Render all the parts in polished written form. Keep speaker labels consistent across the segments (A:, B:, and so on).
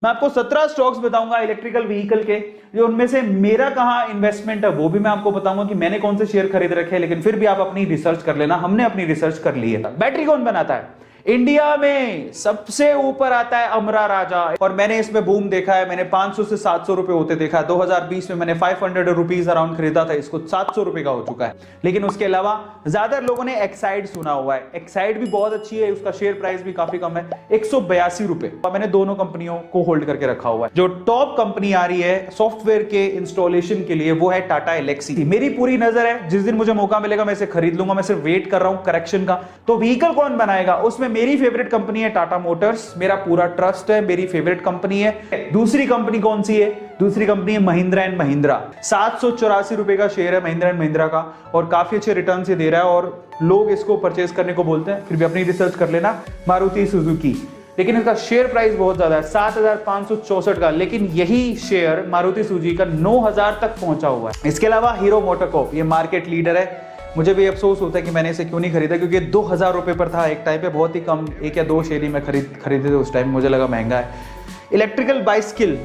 A: मैं आपको 17 स्टॉक्स बताऊंगा इलेक्ट्रिकल व्हीकल के, जो उनमें से मेरा कहां इन्वेस्टमेंट है वो भी मैं आपको बताऊंगा कि मैंने कौन से शेयर खरीद रखे हैं। लेकिन फिर भी आप अपनी रिसर्च कर लेना, हमने अपनी रिसर्च कर ली है। बैटरी कौन बनाता है? इंडिया में सबसे ऊपर आता है अमरा राजा, और मैंने इसमें बूम देखा है। मैंने 500 से 700 रुपए होते देखा है। 2020 में मैंने 500 रुपीज अराउंड खरीदा था, इसको 700 रुपए का हो चुका है। लेकिन उसके अलावा ज्यादा लोगों ने एक्साइड सुना हुआ है। एक्साइड भी बहुत अच्छी है, उसका शेयर प्राइस भी काफी कम है, 182 रुपए। मैंने दोनों कंपनियों को होल्ड करके रखा हुआ है। जो टॉप कंपनी आ रही है सॉफ्टवेयर के इंस्टॉलेशन के लिए वो है टाटा एलेक्सी। मेरी पूरी नजर है, जिस दिन मुझे मौका मिलेगा मैं इसे खरीद लूंगा। मैं सिर्फ वेट कर रहा हूं करेक्शन का। तो व्हीकल कौन बनाएगा? उसमें मेरी फेवरेट कंपनी है टाटा मोटर्स, मेरा पूरा ट्रस्ट है, मेरी फेवरेट कंपनी है। दूसरी कंपनी कौन सी है? दूसरी कंपनी है महिंद्रा एंड महिंद्रा। 784 रुपए का शेयर है महिंद्रा एंड महिंद्रा का, और काफी अच्छे रिटर्न से दे रहा है, और लोग इसको परचेज करने को बोलते हैं। फिर भी अपनी रिसर्च कर लेना। मारुति सुजुकी, लेकिन इसका शेयर प्राइस बहुत ज्यादा है, 7564 का। लेकिन यही शेयर मारुति सुजुकी का 9000 तक पहुंचा हुआ है। इसके अलावा हीरो मोटोकॉर्प, ये मार्केट लीडर है। मुझे भी अफसोस होता है कि मैंने इसे क्यों नहीं खरीदा, क्योंकि 2000 रुपए पर था एक टाइम पे, बहुत ही कम, 1 या 2 शेयर ही मैं खरीदे थे उस टाइम, मुझे लगा महंगा है। इलेक्ट्रिकल बाइसिकल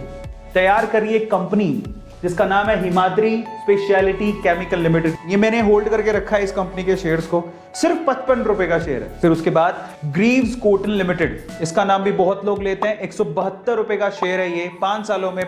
A: तैयार करी एक कंपनी जिसका नाम है हिमाद्री स्पेशलिटी केमिकल लिमिटेड। ये मैंने होल्ड करके रखा है इस कंपनी के शेयर्स को, सिर्फ 55 रुपए का शेयर है। फिर उसके बाद ग्रीव्स कॉटन लिमिटेड, इसका नाम भी बहुत लोग लेते हैं, 172 रुपए का शेयर है। ये 5 सालों में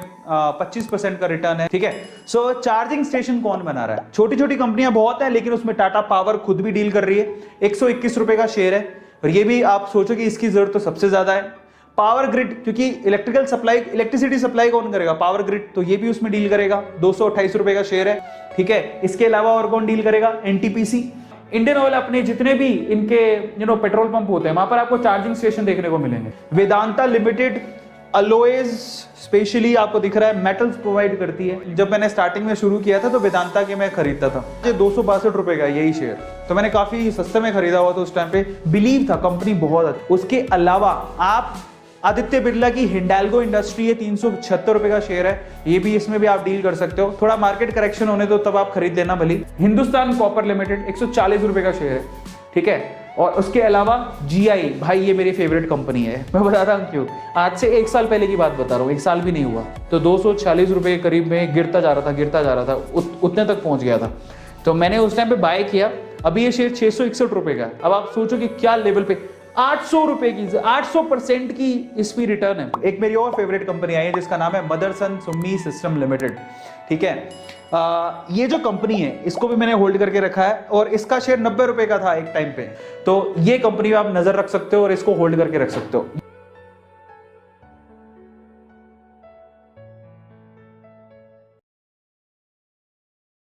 A: 25% का रिटर्न है। ठीक है। सो चार्जिंग स्टेशन कौन बना रहा है? छोटी छोटी कंपनियां बहुत है, लेकिन उसमें टाटा पावर खुद भी डील कर रही है। 121 रुपए का शेयर है। और ये भी आप सोचो कि इसकी जरूरत तो सबसे ज्यादा है। पावर ग्रिड, क्योंकि इलेक्ट्रिसिटी सप्लाई कौन करेगा? पावर ग्रिड, तो ये भी उसमें डील करेगा। 228 रुपए का शेयर है। ठीक है। इसके अलावा और कौन डील करेगा? NTPC, Indian oil. अपने जितने भी इनके पेट्रोल पंप होते हैं वहां पर आपको चार्जिंग स्टेशन देखने को मिलेंगे। वेदांता लिमिटेड अलॉयज स्पेशली आपको दिख रहा है मेटल्स प्रोवाइड करती है। जब मैंने स्टार्टिंग में शुरू किया था तो वेदांता के मैं खरीदता था, 262 रुपए का यही शेयर, तो मैंने काफी सस्ते में खरीदा हुआ था उस टाइम पे। बिलीव था कंपनी बहुत अच्छी। उसके अलावा आप आदित्य बिरला की हिंडाल्गो इंडस्ट्री है, 376 रुपए का शेयर है, ये भी, इसमें भी आप डील कर सकते हो। थोड़ा मार्केट करेक्शन होने दो तब आप खरीद लेना भली। हिंदुस्तान कॉपर लिमिटेड 140 रुपए का शेयर है। ठीक है। और उसके अलावा जीआई, भाई ये मेरी फेवरेट कंपनी है, मैं बताता हूँ क्यों। आज से 1 साल पहले की बात बता रहा हूँ, 1 साल भी नहीं हुआ, तो 240 रुपए के करीब में गिरता जा रहा था, उतने तक पहुंच गया था। तो मैंने उस टाइम पे बाय किया। अभी ये शेयर 661 रुपए का है। अब आप सोचो कि क्या लेवल पे 800 रुपए की, 800% की इस पे रिटर्न है। एक मेरी और फेवरेट कंपनी आई है जिसका नाम है मदरसन सुमी सिस्टम लिमिटेड। ठीक है। ये जो कंपनी है इसको भी मैंने होल्ड करके रखा है, और इसका शेयर 90 रुपए का था एक टाइम पे। तो ये कंपनी आप नजर रख सकते हो और इसको होल्ड करके रख सकते हो।